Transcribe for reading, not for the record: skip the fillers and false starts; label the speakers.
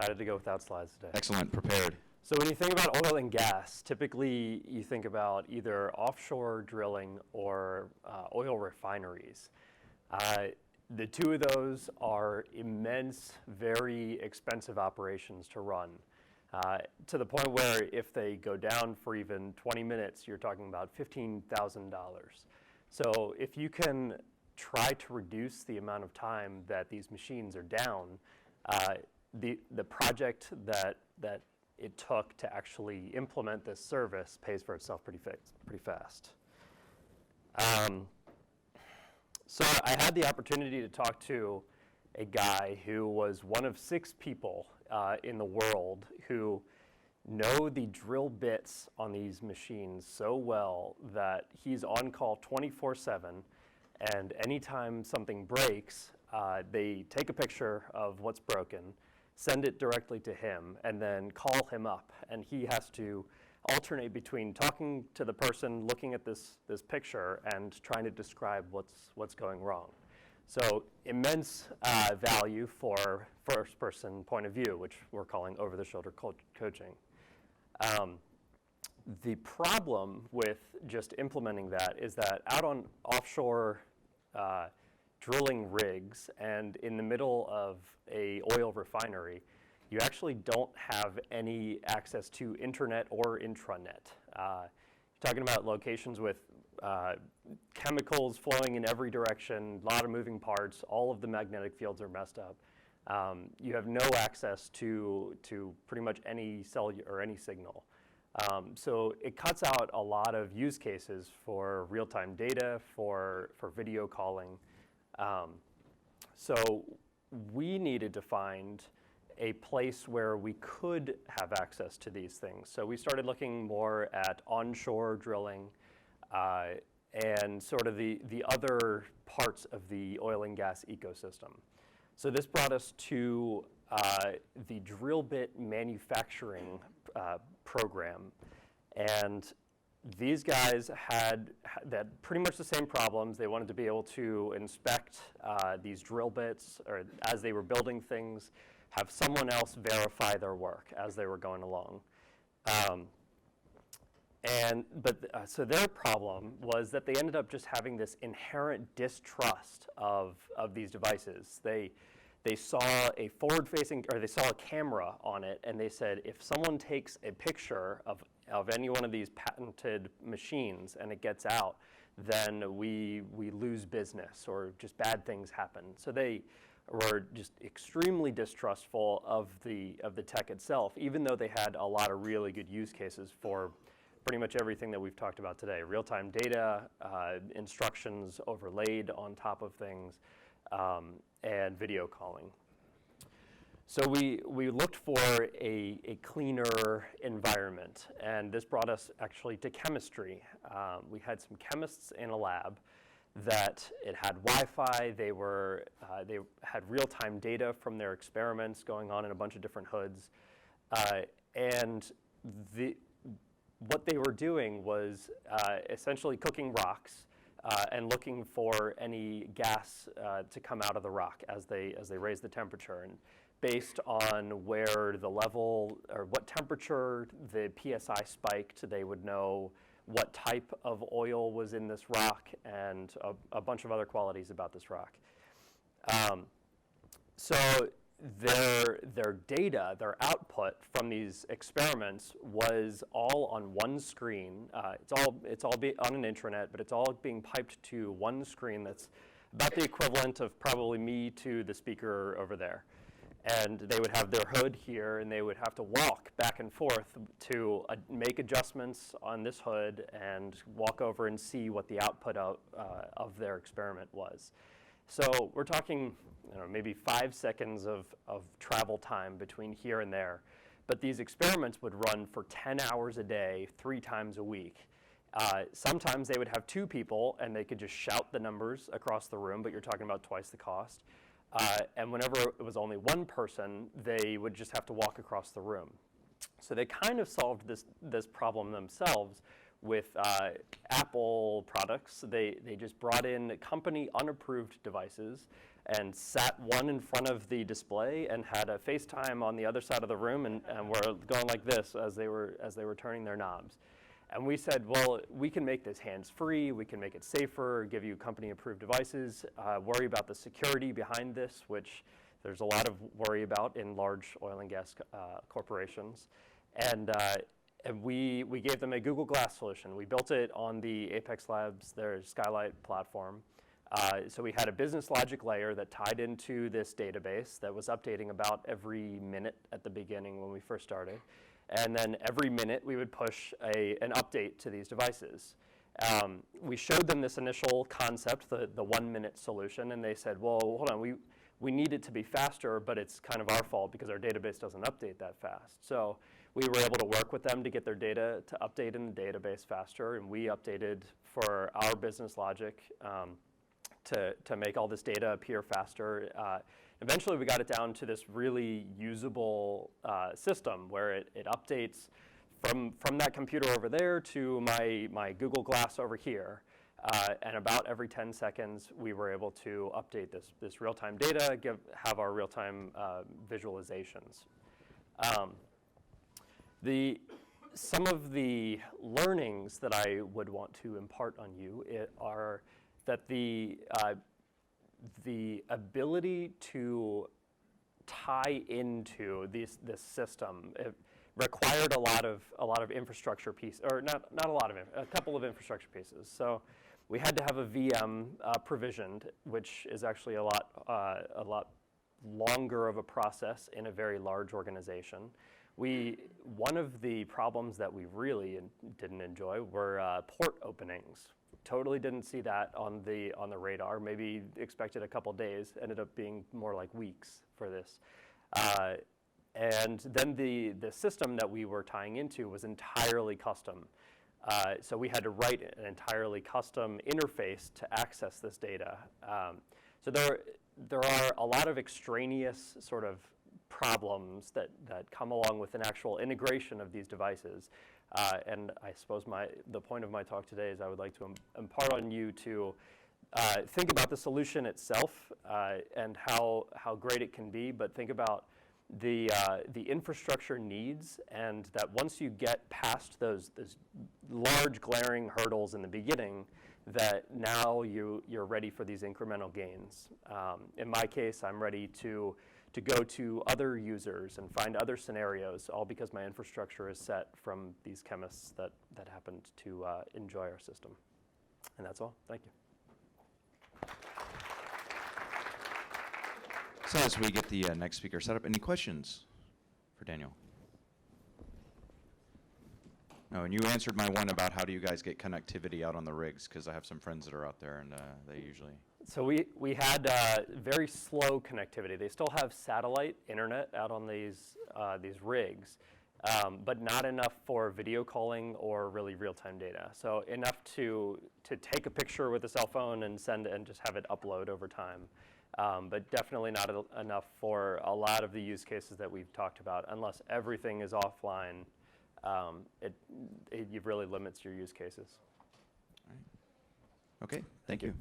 Speaker 1: excited to go without slides today.
Speaker 2: Excellent, prepared.
Speaker 1: So when you think about oil and gas, typically you think about either offshore drilling or oil refineries. The two of those are immense, very expensive operations to run, to the point where if they go down for even 20 minutes, you're talking about $15,000. So if you can try to reduce the amount of time that these machines are down, the project that it took to actually implement this service pays for itself pretty fast. So I had the opportunity to talk to a guy who was one of 6 people in the world who know the drill bits on these machines so well that he's on call 24/7, and anytime something breaks, they take a picture of what's broken, send it directly to him, and then call him up, and he has to alternate between talking to the person looking at this picture and trying to describe what's going wrong. So immense value for first-person point of view, which we're calling over-the-shoulder coaching. The problem with just implementing that is that out on offshore drilling rigs and in the middle of a oil refinery, you actually don't have any access to internet or intranet. You're talking about locations with chemicals flowing in every direction, a lot of moving parts, all of the magnetic fields are messed up. You have no access to pretty much any cellular or any signal. So it cuts out a lot of use cases for real-time data, for video calling. So we needed to find a place where we could have access to these things. So we started looking more at onshore drilling and sort of the other parts of the oil and gas ecosystem. So this brought us to the drill bit manufacturing program. And these guys had pretty much the same problems. They wanted to be able to inspect these drill bits, or as they were building things, have someone else verify their work as they were going along. So their problem was that they ended up just having this inherent distrust of these devices. They saw a forward-facing, or they saw a camera on it, and they said, if someone takes a picture of any one of these patented machines and it gets out, then we lose business or just bad things happen. So they were just extremely distrustful of the tech itself, even though they had a lot of really good use cases for pretty much everything that we've talked about today. Real-time data, instructions overlaid on top of things, and video calling. So we looked for a cleaner environment, and this brought us actually to chemistry. We had some chemists in a lab that it had Wi-Fi. They had real-time data from their experiments going on in a bunch of different hoods, and what they were doing was essentially cooking rocks and looking for any gas to come out of the rock as they raise the temperature. And based on where the level or what temperature the PSI spiked, they would know what type of oil was in this rock and a bunch of other qualities about this rock. So their data, their output from these experiments was all on one screen. It's all on an intranet, but it's all being piped to one screen that's about the equivalent of probably me to the speaker over there. And they would have their hood here, and they would have to walk back and forth to make adjustments on this hood and walk over and see what the output of their experiment was. So we're talking, maybe 5 seconds of travel time between here and there. But these experiments would run for 10 hours a day, 3 times a week. Sometimes they would have 2 people, and they could just shout the numbers across the room, but you're talking about twice the cost. And whenever it was only one person, they would just have to walk across the room. So they kind of solved this problem themselves with Apple products. They just brought in company unapproved devices, and sat one in front of the display and had a FaceTime on the other side of the room, and were going like this as they were turning their knobs. And we said, well, we can make this hands-free, we can make it safer, give you company-approved devices, worry about the security behind this, which there's a lot of worry about in large oil and gas corporations. And we gave them a Google Glass solution. We built it on the Apex Labs, their Skylight platform. So we had a business logic layer that tied into this database that was updating about every minute at the beginning when we first started. And then every minute we would push an update to these devices. We showed them this initial concept, the 1 minute solution, and they said, well, hold on, we need it to be faster, but it's kind of our fault because our database doesn't update that fast. So we were able to work with them to get their data to update in the database faster, and we updated for our business logic to make all this data appear faster. Eventually we got it down to this really usable system where it updates from that computer over there to my Google Glass over here. And about every 10 seconds, we were able to update this real-time data, have our real-time visualizations. Some of the learnings that I would want to impart on you are that the ability to tie into this system required a lot of infrastructure pieces, or not a lot of, a couple of infrastructure pieces. So we had to have a VM provisioned, which is actually a lot longer of a process in a very large organization. One of the problems that we really didn't enjoy were port openings. Totally didn't see that on the radar. Maybe expected a couple days. Ended up being more like weeks for this. And then the system that we were tying into was entirely custom. So we had to write an entirely custom interface to access this data. So there are a lot of extraneous sort of problems that come along with an actual integration of these devices. And I suppose the point of my talk today is I would like to impart on you to think about the solution itself and how great it can be, but think about the infrastructure needs, and that once you get past those large glaring hurdles in the beginning, that now you're ready for these incremental gains. In my case, I'm ready to go to other users and find other scenarios, all because my infrastructure is set from these chemists that happened to enjoy our system. And that's all. Thank you.
Speaker 2: So as we get the next speaker set up, any questions for Daniel? No, and you answered my one about how do you guys get connectivity out on the rigs, because I have some friends that are out there and they usually...
Speaker 1: So we had very slow connectivity. They still have satellite internet out on these rigs, but not enough for video calling or really real-time data. So enough to take a picture with a cell phone and send and just have it upload over time. But definitely not enough for a lot of the use cases that we've talked about. Unless everything is offline, it really limits your use cases.
Speaker 2: All right. Okay, thank you.